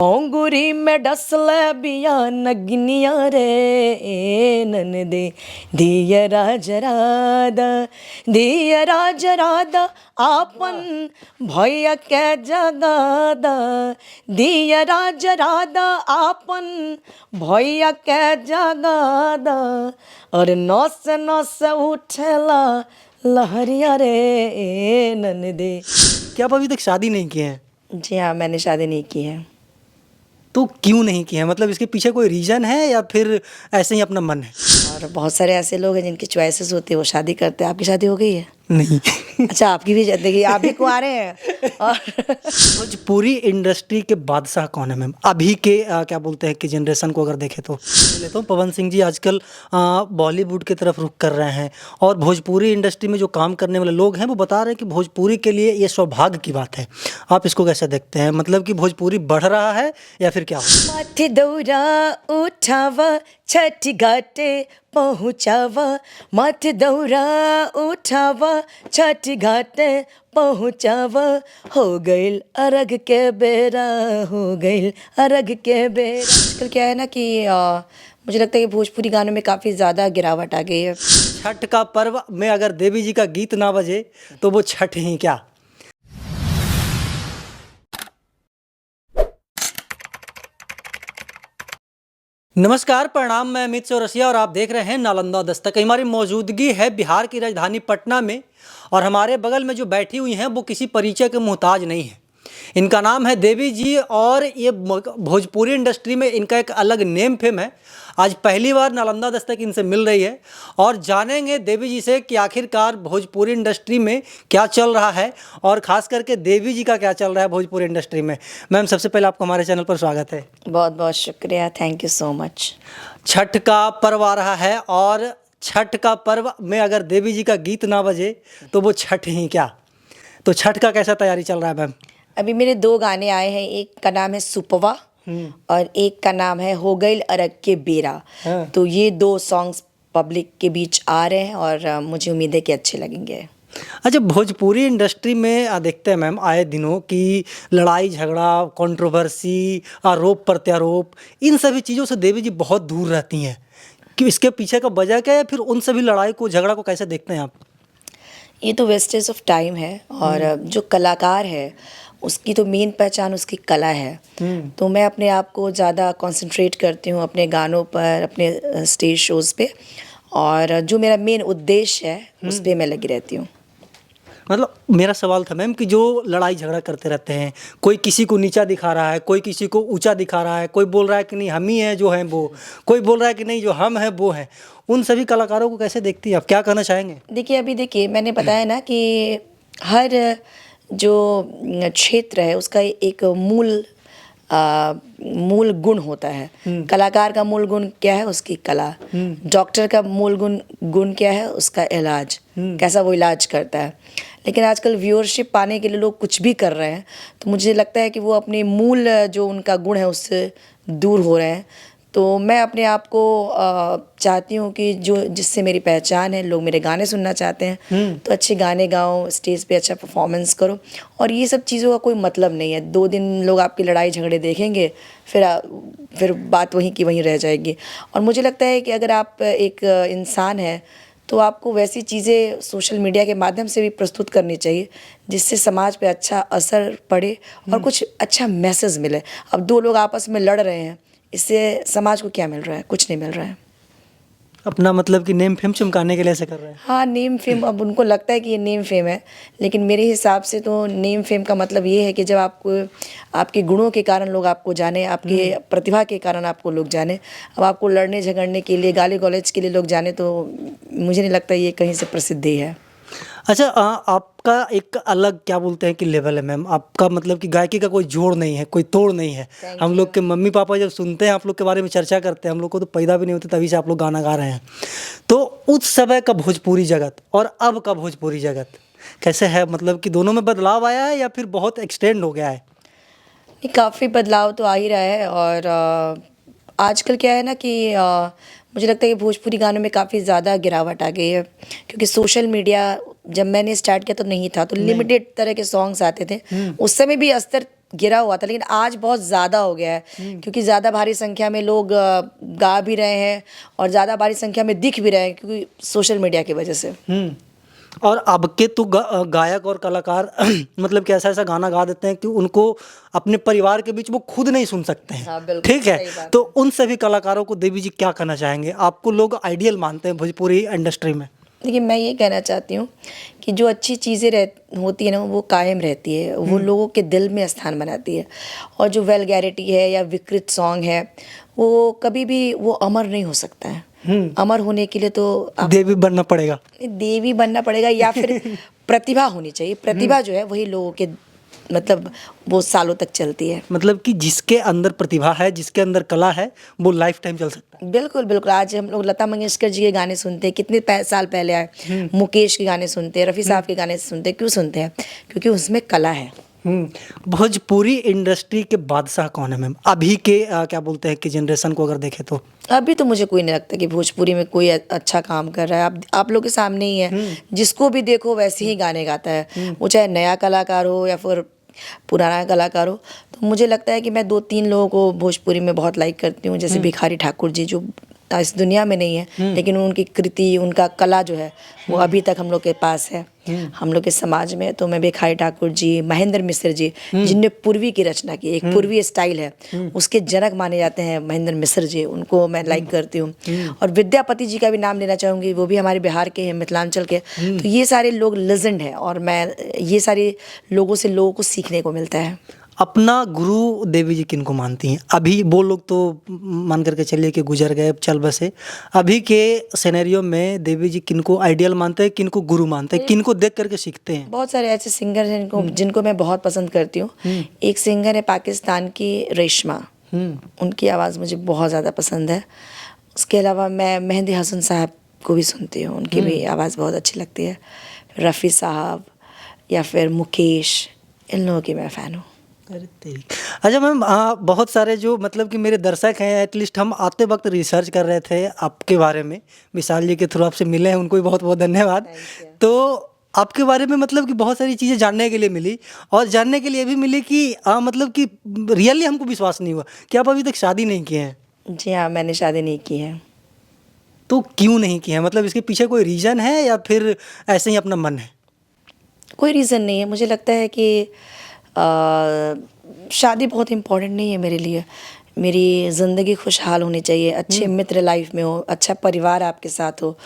ओंगुरी में डसले बिया नगनिया रे ननदे दिया राज राधा आपन भैया के जगादा दिया राधा आपन भैया के जगादा और नस नस उठला लहरिया रे ननदे। क्या आप अभी तक शादी नहीं की है? जी हाँ, मैंने शादी नहीं की है। तो क्यों नहीं की है? मतलब इसके पीछे कोई रीज़न है या फिर ऐसे ही अपना मन है? और बहुत सारे ऐसे लोग हैं जिनकी चॉइसेस होती है, वो शादी करते हैं। आपकी शादी हो गई है? नहीं। अच्छा, आपकी भी देखिए, आप भी कुंवारे हैं। और भोजपुरी इंडस्ट्री के बादशाह कौन है मैम? अभी के क्या बोलते हैं कि जनरेशन को अगर देखें तो लेता हूँ, पवन सिंह जी आजकल बॉलीवुड की तरफ रुख कर रहे हैं और भोजपुरी इंडस्ट्री में जो काम करने वाले लोग हैं वो बता रहे हैं कि भोजपुरी के लिए ये सौभाग्य की बात है। आप इसको कैसे देखते हैं? मतलब कि भोजपुरी बढ़ रहा है या फिर क्या हो? माथे दौरा उठावा छठी घाटे पहुँचावा, माथे दौरा उठावा छठी घाटे पहुँचावा, हो गइल अरग के बेरा, हो गइल अरग के बेरा। आजकल क्या है ना कि मुझे लगता है कि भोजपुरी गानों में काफ़ी ज़्यादा गिरावट आ गई है। छठ का पर्व में अगर देवी जी का गीत ना बजे तो वो छठ ही क्या। नमस्कार, प्रणाम। मैं अमित चौरसिया और आप देख रहे हैं नालंदा दस्तक। हमारी मौजूदगी है बिहार की राजधानी पटना में और हमारे बगल में जो बैठी हुई हैं वो किसी परिचय के मोहताज नहीं है। इनका नाम है देवी जी और ये भोजपुरी इंडस्ट्री में इनका एक अलग नेम फेम है। आज पहली बार नालंदा दस्तक इनसे मिल रही है और जानेंगे देवी जी से कि आखिरकार भोजपुरी इंडस्ट्री में क्या चल रहा है और ख़ास करके देवी जी का क्या चल रहा है भोजपुरी इंडस्ट्री में। मैम, सबसे पहले आपको हमारे चैनल पर स्वागत है। बहुत बहुत शुक्रिया, thank you so much. Chhath का पर्व आ रहा है और छठ का पर्व में अगर देवी जी का गीत ना बजे तो वो छठ ही क्या। तो छठ का कैसा तैयारी चल रहा है मैम? अभी मेरे 2 गाने आए हैं, एक का नाम है सुपवा और एक का नाम है हो गइल अरग के बेरा। हाँ। तो ये 2 सॉन्ग्स पब्लिक के बीच आ रहे हैं और मुझे उम्मीद है कि अच्छे लगेंगे। अच्छा, भोजपुरी इंडस्ट्री में देखते हैं मैम आए दिनों की लड़ाई झगड़ा, कंट्रोवर्सी, आरोप प्रत्यारोप, इन सभी चीज़ों से देवी जी बहुत दूर रहती हैं। कि इसके पीछे का वजह क्या है? फिर उन सभी लड़ाई को, झगड़ा को कैसे देखते हैं आप? ये तो वेस्टेज ऑफ टाइम है और जो कलाकार है उसकी तो मेन पहचान उसकी कला है। तो मैं अपने आप को ज़्यादा कंसंट्रेट करती हूँ अपने गानों पर, अपने स्टेज शोज़ पे, और जो मेरा मेन उद्देश्य है उस पे मैं लगी रहती हूँ। मतलब मेरा सवाल था मैम कि जो लड़ाई झगड़ा करते रहते हैं, कोई किसी को नीचा दिखा रहा है, कोई किसी को ऊंचा दिखा रहा है, कोई बोल रहा है कि नहीं हम ही हैं जो हैं वो, कोई बोल रहा है कि नहीं जो हम हैं वो हैं, उन सभी कलाकारों को कैसे देखती हैं आप? क्या कहना चाहेंगे? देखिए मैंने बताया ना कि हर जो क्षेत्र है उसका एक मूल गुण होता है। कलाकार का मूल गुण क्या है? उसकी कला। डॉक्टर का मूल गुण क्या है? उसका इलाज, कैसा वो इलाज करता है। लेकिन आजकल व्यूअरशिप पाने के लिए लोग कुछ भी कर रहे हैं, तो मुझे लगता है कि वो अपने मूल जो उनका गुण है उससे दूर हो रहे हैं। तो मैं अपने आप को चाहती हूँ कि जिससे मेरी पहचान है, लोग मेरे गाने सुनना चाहते हैं तो अच्छे गाने गाओ, स्टेज पे अच्छा परफॉर्मेंस करो, और ये सब चीज़ों का कोई मतलब नहीं है। 2 दिन लोग आपकी लड़ाई झगड़े देखेंगे, फिर बात वहीं की वहीं रह जाएगी। और मुझे लगता है कि अगर आप एक इंसान हैं तो आपको वैसी चीज़ें सोशल मीडिया के माध्यम से भी प्रस्तुत करनी चाहिए जिससे समाज पे अच्छा असर पड़े और कुछ अच्छा मैसेज मिले। अब 2 लोग आपस में लड़ रहे हैं, इससे समाज को क्या मिल रहा है? कुछ नहीं मिल रहा है। अपना मतलब कि नेम फेम चमकाने के लिए ऐसे कर रहे हैं? हाँ, नेम फेम, अब उनको लगता है कि ये नेम फेम है, लेकिन मेरे हिसाब से तो नेम फेम का मतलब ये है कि जब आपको आपके गुणों के कारण लोग आपको जाने, आपके प्रतिभा के कारण आपको लोग जाने। अब आपको लड़ने झगड़ने के लिए, गाली गलौज के लिए लोग जाने, तो मुझे नहीं लगता ये कहीं से प्रसिद्धि है। अच्छा, आपका एक अलग क्या बोलते हैं कि लेवल है मैम। आपका मतलब कि गायकी का कोई जोड़ नहीं है, कोई तोड़ नहीं है। हम लोग के मम्मी पापा जब सुनते हैं आप लोग के बारे में चर्चा करते हैं, हम लोग को तो पैदा भी नहीं होते तभी से आप लोग गाना गा रहे हैं। तो उस समय का भोजपुरी जगत और अब का भोजपुरी जगत कैसे है? मतलब कि दोनों में बदलाव आया है या फिर बहुत एक्सटेंड हो गया है? नहीं, काफ़ी बदलाव तो आ ही रहा है। और आजकल क्या है ना कि मुझे लगता है कि भोजपुरी गानों में काफ़ी ज़्यादा गिरावट आ गई है, क्योंकि सोशल मीडिया जब मैंने स्टार्ट किया तो नहीं था, तो लिमिटेड तरह के सॉन्ग्स आते थे। उस समय भी अस्तर गिरा हुआ था, लेकिन आज बहुत ज़्यादा हो गया है क्योंकि ज़्यादा भारी संख्या में लोग गा भी रहे हैं और ज़्यादा भारी संख्या में दिख भी रहे हैं क्योंकि सोशल मीडिया की वजह से। और अब के तो गायक और कलाकार मतलब कि ऐसा ऐसा गाना गा देते हैं कि उनको अपने परिवार के बीच वो खुद नहीं सुन सकते हैं। हाँ, बिल्कुल, ठीक है, सही बात तो उन सभी कलाकारों को देवी जी क्या कहना चाहेंगे? आपको लोग आइडियल मानते हैं भोजपुरी इंडस्ट्री में। देखिए, मैं ये कहना चाहती हूँ कि जो अच्छी चीज़ें होती है ना, वो कायम रहती है, वो लोगों के दिल में स्थान बनाती है। और जो वल्गैरिटी है या विकृत सॉन्ग है, वो कभी भी वो अमर नहीं हो सकता है। अमर होने के लिए तो आप देवी बनना पड़ेगा। देवी बनना पड़ेगा या फिर प्रतिभा होनी चाहिए। प्रतिभा जो है वही लोगों के मतलब वो सालों तक चलती है। मतलब कि जिसके अंदर प्रतिभा है, जिसके अंदर कला है, वो लाइफ टाइम चल सकता है। बिल्कुल बिल्कुल। आज हम लोग लता मंगेशकर जी के गाने सुनते हैं, कितने साल पहले आए। मुकेश के गाने सुनते हैं, रफ़ी साहब के गाने सुनते हैं। क्यों सुनते हैं? क्योंकि उसमें कला है। भोजपुरी इंडस्ट्री के बादशाह कौन है मैम? अभी के क्या बोलते हैं कि जनरेशन को अगर देखें तो अभी तो मुझे कोई नहीं लगता कि भोजपुरी में कोई अच्छा काम कर रहा है। आप लोग के सामने ही है, जिसको भी देखो वैसे ही गाने गाता है, वो चाहे नया कलाकार हो या फिर पुराना कलाकार हो। तो मुझे लगता है कि मैं 2-3 लोगों को भोजपुरी में बहुत लाइक करती हूँ, जैसे भिखारी ठाकुर जी, जो इस दुनिया में नहीं है लेकिन उनकी कृति, उनका कला जो है वो अभी तक हम लोग के पास है, हम लोग के समाज में। तो मैं भिखारी ठाकुर जी, महेंद्र मिश्र जी, जिनने पूर्वी की रचना की, एक पूर्वी स्टाइल है, उसके जनक माने जाते हैं महेंद्र मिश्र जी, उनको मैं लाइक करती हूँ। और विद्यापति जी का भी नाम लेना चाहूँगी, वो भी हमारे बिहार के हैं, मिथिलांचल के। तो ये सारे लोग लेजेंड हैं और मैं ये सारे लोगों से लोगों को सीखने को मिलता है। अपना गुरु देवी जी किनको मानती हैं? अभी वो लोग तो मान करके चलिए कि गुजर गए, चल बसे। अभी के सिनेरियो में देवी जी किनको आइडियल मानते हैं, किनको गुरु मानते हैं, किनको देख करके सीखते हैं? बहुत सारे ऐसे सिंगर हैं जिनको मैं बहुत पसंद करती हूँ। एक सिंगर है पाकिस्तान की, रेशमा। उनकी आवाज़ मुझे बहुत ज़्यादा पसंद है। उसके अलावा मैं मेहंदी हसन साहब को भी सुनती हूँ, उनकी भी आवाज़ बहुत अच्छी लगती है। रफ़ी साहब या फिर मुकेश, इन लोगों की मैं फ़ैन हूँ। अच्छा मैम, बहुत सारे जो मतलब कि मेरे दर्शक हैं, एटलीस्ट हम आते वक्त रिसर्च कर रहे थे आपके बारे में, विशाल जी के थ्रू आपसे मिले हैं, उनको भी बहुत बहुत धन्यवाद। तो आपके बारे में मतलब कि बहुत सारी चीज़ें जानने के लिए मिली और जानने के लिए भी मिली कि मतलब कि रियली हमको विश्वास नहीं हुआ कि आप अभी तक शादी नहीं किए हैं। जी हाँ, मैंने शादी नहीं की है। तो क्यों नहीं किए हैं? मतलब इसके पीछे कोई रीज़न है या फिर ऐसे ही अपना मन है? कोई रीज़न नहीं है। मुझे लगता है कि शादी बहुत इम्पोर्टेंट नहीं है मेरे लिए। मेरी ज़िंदगी खुशहाल होनी चाहिए, अच्छे मित्र लाइफ में हो, अच्छा परिवार आपके साथ हो।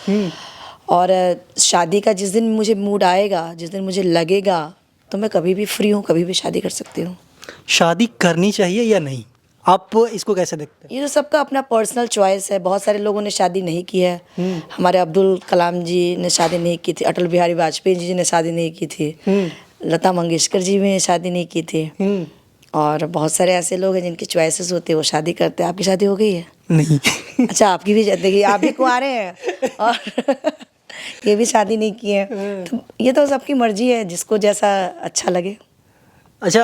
और शादी का जिस दिन मुझे मूड आएगा, जिस दिन मुझे लगेगा, तो मैं कभी भी फ्री हूँ, कभी भी शादी कर सकती हूँ। शादी करनी चाहिए या नहीं, आप इसको कैसे देखते हैं? ये तो सबका अपना पर्सनल चॉइस है। बहुत सारे लोगों ने शादी नहीं की है। हमारे अब्दुल कलाम जी ने शादी नहीं की थी, अटल बिहारी वाजपेयी जी ने शादी नहीं की थी, लता मंगेशकर जी ने शादी नहीं की थी। और बहुत सारे ऐसे लोग हैं जिनकी चॉइसेस होते हैं, वो शादी करते हैं। आपकी शादी हो गई है? नहीं। अच्छा, आपकी भी? देखिए, आप भी कुंवारे हैं और ये भी शादी नहीं की है। तो ये तो सबकी मर्जी है, जिसको जैसा अच्छा लगे। अच्छा,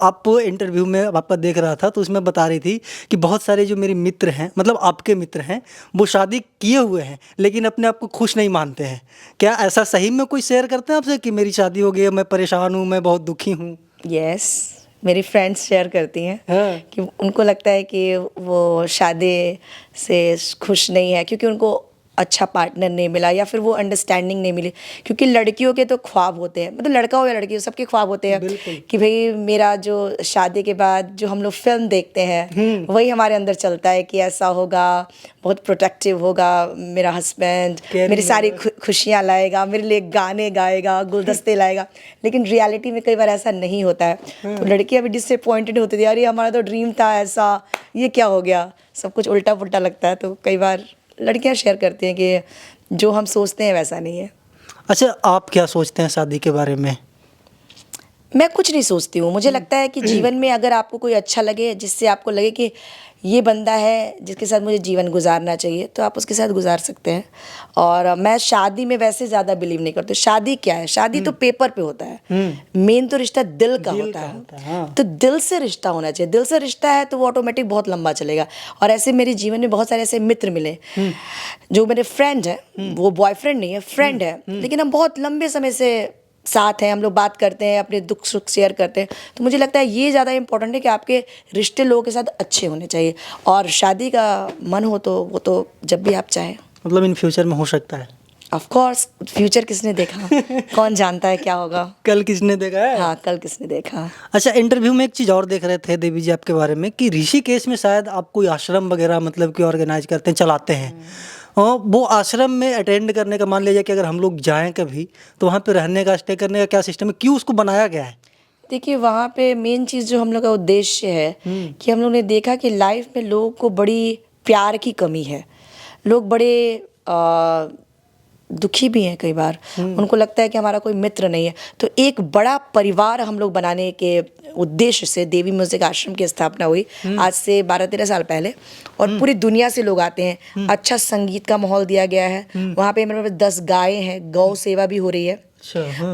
आप इंटरव्यू में आपका देख रहा था तो उसमें बता रही थी कि बहुत सारे जो मेरे मित्र हैं, मतलब आपके मित्र हैं, वो शादी किए हुए हैं लेकिन अपने आप को खुश नहीं मानते हैं। क्या ऐसा सही में कोई शेयर करते हैं आपसे कि मेरी शादी हो गई है, मैं परेशान हूँ, मैं बहुत दुखी हूँ? यस, मेरी फ्रेंड्स शेयर करती हैं कि उनको लगता है कि वो शादी से खुश नहीं है क्योंकि उनको अच्छा पार्टनर नहीं मिला या फिर वो अंडरस्टैंडिंग नहीं मिली। क्योंकि लड़कियों के तो ख्वाब होते हैं, मतलब लड़का हो या लड़की हो, सबके ख्वाब होते हैं कि भाई मेरा जो शादी के बाद जो हम लोग फिल्म देखते हैं वही हमारे अंदर चलता है कि ऐसा होगा, बहुत प्रोटेक्टिव होगा मेरा हस्बैंड, मेरी सारी खुशियाँ लाएगा, मेरे लिए गाने गाएगा, गुलदस्ते लाएगा। लेकिन रियलिटी में कई बार ऐसा नहीं होता है। तो लड़की अभी डिसअपॉइंटेड होती थी, अरे हमारा तो ड्रीम था ऐसा, ये क्या हो गया, सब कुछ उल्टा पुल्टा लगता है। तो कई बार लड़कियां शेयर करती हैं कि जो हम सोचते हैं वैसा नहीं है। अच्छा, आप क्या सोचते हैं शादी के बारे में? मैं कुछ नहीं सोचती हूँ। मुझे लगता है कि जीवन में अगर आपको कोई अच्छा लगे, जिससे आपको लगे कि ये बंदा है जिसके साथ मुझे जीवन गुजारना चाहिए, तो आप उसके साथ गुजार सकते हैं। और मैं शादी में वैसे ज़्यादा बिलीव नहीं करती। शादी क्या है? शादी तो पेपर पे होता है, मेन तो रिश्ता दिल का होता है। तो दिल से रिश्ता होना चाहिए। दिल से रिश्ता है तो वो ऑटोमेटिक बहुत लंबा चलेगा। और ऐसे मेरे जीवन में बहुत सारे ऐसे मित्र मिले जो मेरे फ्रेंड हैं, वो बॉयफ्रेंड नहीं है, फ्रेंड है, लेकिन हम बहुत लंबे समय से साथ हैं, हम लोग बात करते हैं, अपने दुख सुख शेयर करते हैं। तो मुझे लगता है ये ज़्यादा इम्पोर्टेंट है कि आपके रिश्ते लोगों के साथ अच्छे होने चाहिए। और शादी का मन हो तो वो तो जब भी आप चाहें। मतलब इन फ्यूचर में हो सकता है। ऑफ कोर्स, फ्यूचर किसने देखा, कौन जानता है क्या होगा। कल किसने देखा है? हाँ, कल किसने देखा। अच्छा, इंटरव्यू में एक चीज़ और देख रहे थे देवी जी आपके बारे में कि ऋषिकेश में शायद आप कोई आश्रम वगैरह मतलब कि ऑर्गेनाइज करते हैं, चलाते हैं। और वो आश्रम में अटेंड करने का, मान लीजिए कि अगर हम लोग जाएं कभी, तो वहाँ पे रहने का, स्टे करने का क्या सिस्टम है, क्यों उसको बनाया गया है? देखिए, वहाँ पे मेन चीज़ जो हम लोग का उद्देश्य है कि हम लोग ने देखा कि लाइफ में लोगों को बड़ी प्यार की कमी है। लोग बड़े दुखी भी हैं कई बार। उनको लगता है कि हमारा कोई मित्र नहीं है। तो एक बड़ा परिवार हम लोग बनाने के उद्देश्य से देवी म्यूजिक आश्रम की स्थापना हुई आज से 12-13 साल पहले। और पूरी दुनिया से लोग आते हैं। अच्छा संगीत का माहौल दिया गया है। वहाँ पे मेरे पास 10 गायें हैं, गौ सेवा भी हो रही है।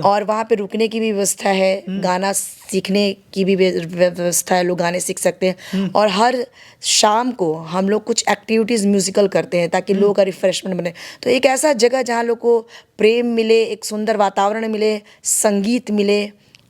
और वहाँ पे रुकने की भी व्यवस्था है, गाना सीखने की भी व्यवस्था है, लोग गाने सीख सकते हैं। और हर शाम को हम लोग कुछ एक्टिविटीज़ म्यूजिकल करते हैं ताकि लोगों का रिफ्रेशमेंट बने। तो एक ऐसा जगह जहाँ लोग को प्रेम मिले, एक सुंदर वातावरण मिले, संगीत मिले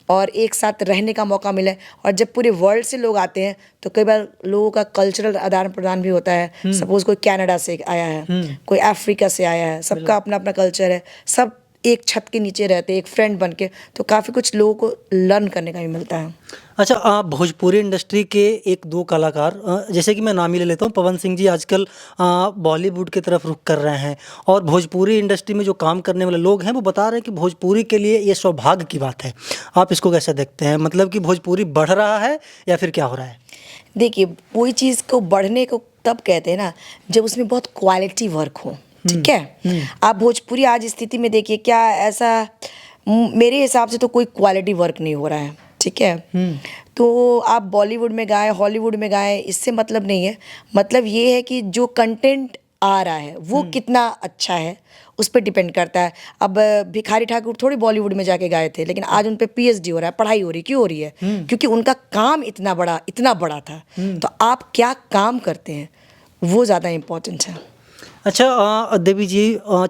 और एक साथ रहने का मौका मिले। और जब पूरे वर्ल्ड से लोग आते हैं तो कई बार लोगों का कल्चरल आदान प्रदान भी होता है। सपोज कोई कनाडा से आया है, कोई अफ्रीका से आया है, सबका अपना अपना कल्चर है, सब एक छत के नीचे रहते हैं, एक फ्रेंड बन के। तो काफ़ी कुछ लोगों को लर्न करने का भी मिलता है। अच्छा, भोजपुरी इंडस्ट्री के एक दो कलाकार, जैसे कि मैं नाम ही ले लेता हूँ, पवन सिंह जी आजकल बॉलीवुड की तरफ रुख कर रहे हैं। और भोजपुरी इंडस्ट्री में जो काम करने वाले लोग हैं वो बता रहे हैं कि भोजपुरी के लिए ये सौभाग्य की बात है। आप इसको कैसे देखते हैं? मतलब कि भोजपुरी बढ़ रहा है या फिर क्या हो रहा है? देखिए, कोई चीज़ को बढ़ने को तब कहते हैं ना जब उसमें बहुत क्वालिटी वर्क हो। ठीक है, आप भोजपुरी आज स्थिति में देखिए, क्या ऐसा मेरे हिसाब से तो कोई क्वालिटी वर्क नहीं हो रहा है। ठीक है, तो आप बॉलीवुड में गाएं, हॉलीवुड में गाएं, इससे मतलब नहीं है। मतलब ये है कि जो कंटेंट आ रहा है वो कितना अच्छा है, उस पर डिपेंड करता है। अब भिखारी ठाकुर थोड़ी बॉलीवुड में जाके गाए थे, लेकिन आज उन पे PhD हो रहा है, पढ़ाई हो रही। क्यों हो रही है? क्योंकि उनका काम इतना बड़ा था। तो आप क्या काम करते हैं वो ज़्यादा इम्पोर्टेंट है। अच्छा, देवी जी,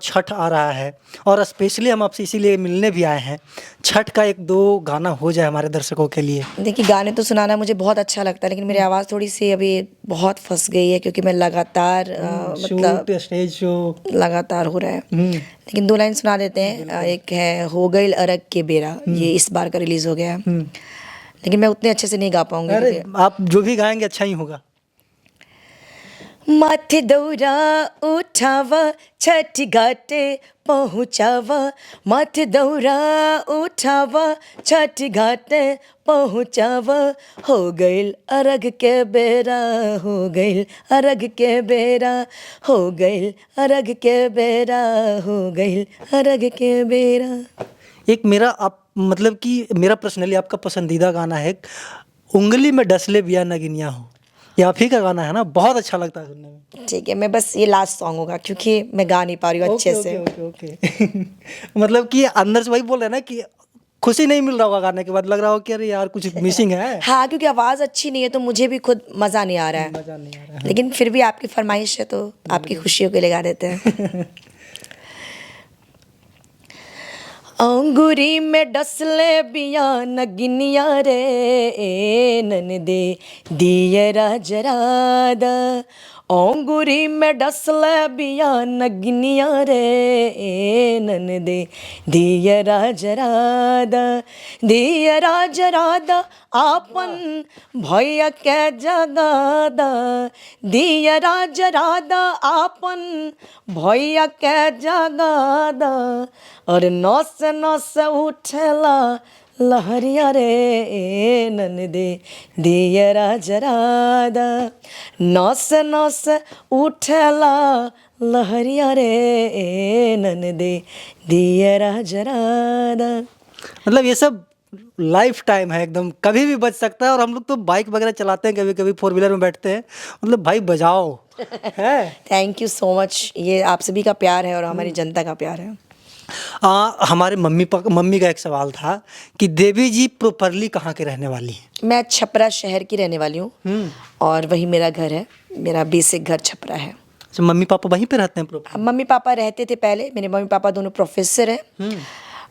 छठ आ रहा है और स्पेशली हम आपसे इसीलिए मिलने भी आए हैं। छठ का एक दो गाना हो जाए हमारे दर्शकों के लिए। देखिए, गाने तो सुनाना मुझे बहुत अच्छा लगता है, लेकिन मेरी आवाज़ थोड़ी सी अभी बहुत फंस गई है क्योंकि मैं लगातार मतलब स्टेज शो लगातार हो रहा है। लेकिन 2 लाइन सुना देते हैं। एक है हो गईल अरग के बेरा, ये इस बार का रिलीज़ हो गया है, लेकिन मैं उतने अच्छे से नहीं गा पाऊंगी। अरे, आप जो भी गाएंगे अच्छा ही होगा। माथे दौरा उठाव, छठ घाटे पहुँचाव। माथे दौरा उठाव, छठ घाटे पहुँचाव। हो गईल अरग के बेरा, हो गईल अरग के बेरा, हो गईल अरग के बेरा, हो गईल अरग के बेरा। एक मेरा आप मतलब कि मेरा पर्सनली आपका पसंदीदा गाना है, उंगली में डसले बिया नगिनिया हो। ये आप ही का गाना है ना? बहुत अच्छा लगता है सुनने में। ठीक है, मैं बस ये लास्ट सॉन्ग होगा क्योंकि मैं गा नहीं पा रही हूँ अच्छे से। ओके। मतलब कि अंदर से वही बोल रहे हैं ना कि खुशी नहीं मिल रहा होगा गाने के बाद, लग रहा हो कि अरे यार कुछ मिसिंग है। हाँ, क्योंकि आवाज़ अच्छी नहीं है तो मुझे भी खुद मज़ा नहीं आ रहा है। मजा नहीं आ रहा है। लेकिन फिर भी आपकी फरमाइश है तो आपकी खुशियों के लिए गा देते हैं। अंगूरी में डसले बिया नगिनिया रे, ननदे दियरा जरादा। अंगूरी में डसले बिया नगिनिया रे, ननदे दियरा जरादा। दियरा जरादा आपन भैया के जगादा। दियरा जरादा आपन भैया के जगादा। और नौस नौस उठला लहरिया रे, ननदे दियरा जरादा। नौस नौस उठला लहरिया रे, ननदे दियरा जरादा। मतलब ये सब लाइफ टाइम है, एकदम कभी भी बज सकता है। और हम लोग तो बाइक वगैरह चलाते हैं, कभी कभी 4 व्हीलर में बैठते हैं, मतलब भाई बजाओ है। थैंक यू सो मच, ये आप सभी का प्यार है और हमारी जनता का प्यार है। हमारे मम्मी का एक सवाल था कि देवी जी प्रॉपरली कहाँ के रहने वाली हैं? मैं छपरा शहर की रहने वाली हूँ और वही मेरा घर है। मेरा बेसिक घर छपरा है। अच्छा, मम्मी पापा वहीं पे रहते हैं प्रॉपर? मम्मी पापा रहते थे पहले। मेरे मम्मी पापा दोनों प्रोफेसर हैं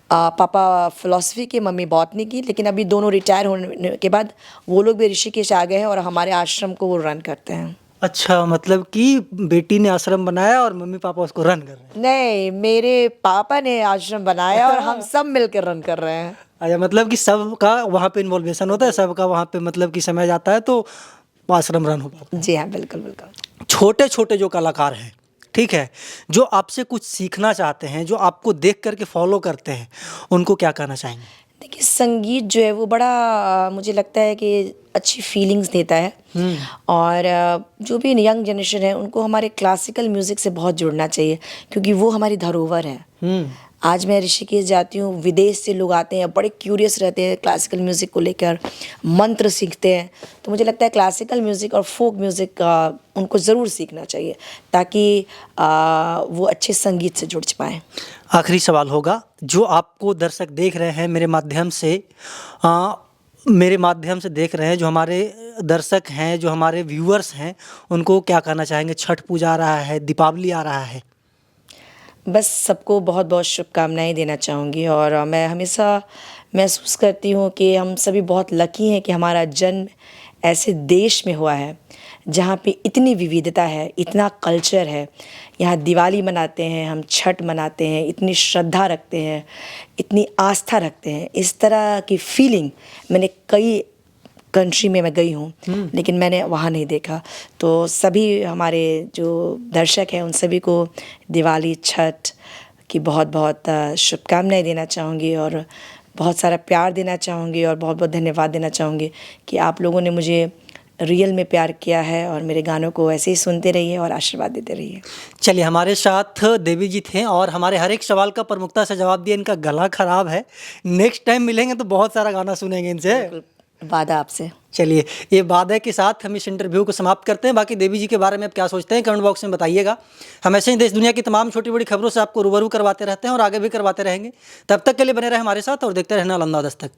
पापा फिलॉसफी के, मम्मी बॉटनी की, लेकिन अभी दोनों रिटायर होने के बाद वो लोग भी ऋषिकेश आ गए हैं और हमारे आश्रम को वो रन करते हैं। अच्छा, मतलब कि बेटी ने आश्रम बनाया और मम्मी पापा उसको रन कर रहे हैं। नहीं, मेरे पापा ने आश्रम बनाया और हम सब मिलकर रन कर रहे हैं। अच्छा, मतलब कि सबका वहाँ पे इन्वॉल्वेशन होता है, सबका वहाँ पे मतलब कि समय जाता है तो आश्रम रन हो पाता है। जी हाँ, बिल्कुल बिल्कुल। छोटे छोटे जो कलाकार हैं, ठीक है, जो आपसे कुछ सीखना चाहते हैं, जो आपको देख करके फॉलो करते हैं, उनको क्या कहना चाहेंगे? देखिए, संगीत जो है वो बड़ा मुझे लगता है कि अच्छी फीलिंग्स देता है। और जो भी यंग जनरेशन है उनको हमारे क्लासिकल म्यूज़िक से बहुत जुड़ना चाहिए, क्योंकि वो हमारी धरोहर है। आज मैं ऋषिकेश जाती हूँ, विदेश से लोग आते हैं, बड़े क्यूरियस रहते हैं क्लासिकल म्यूज़िक को लेकर, मंत्र सीखते हैं। तो मुझे लगता है क्लासिकल म्यूज़िक और फोक म्यूज़िक उनको ज़रूर सीखना चाहिए, ताकि वो अच्छे संगीत से जुड़ पाएँ। आखिरी सवाल होगा, जो आपको दर्शक देख रहे हैं मेरे माध्यम से देख रहे हैं, जो हमारे दर्शक हैं, जो हमारे व्यूअर्स हैं, उनको क्या कहना चाहेंगे? छठ पूजा आ रहा है, दीपावली आ रहा है। बस सबको बहुत बहुत शुभकामनाएं देना चाहूँगी। और मैं हमेशा महसूस करती हूँ कि हम सभी बहुत लकी हैं कि हमारा जन्म ऐसे देश में हुआ है जहाँ पे इतनी विविधता है, इतना कल्चर है। यहाँ दिवाली मनाते हैं, हम छठ मनाते हैं, इतनी श्रद्धा रखते हैं, इतनी आस्था रखते हैं। इस तरह की फीलिंग मैंने कई कंट्री में मैं गई हूँ, लेकिन मैंने वहाँ नहीं देखा। तो सभी हमारे जो दर्शक हैं उन सभी को दिवाली, छठ की बहुत बहुत शुभकामनाएं देना चाहूँगी और बहुत सारा प्यार देना चाहूँगी और बहुत बहुत धन्यवाद देना चाहूँगी कि आप लोगों ने मुझे रियल में प्यार किया है और मेरे गानों को ऐसे ही सुनते रहिए और आशीर्वाद देते रहिए। चलिए, हमारे साथ देवी जी थे और हमारे हर एक सवाल का प्रमुखता से जवाब दिया। इनका गला खराब है, नेक्स्ट टाइम मिलेंगे तो बहुत सारा गाना सुनेंगे इनसे। वादा आपसे। चलिए, ये वादे के साथ हम इस इंटरव्यू को समाप्त करते हैं। बाकी देवी जी के बारे में आप क्या सोचते हैं, कमेंट बॉक्स में बताइएगा। हम ऐसे ही देश दुनिया की तमाम छोटी बड़ी खबरों से आपको रूबरू करवाते रहते हैं और आगे भी करवाते रहेंगे। तब तक के लिए बने रहे हमारे साथ और देखते रहना नालंदा दस्तक।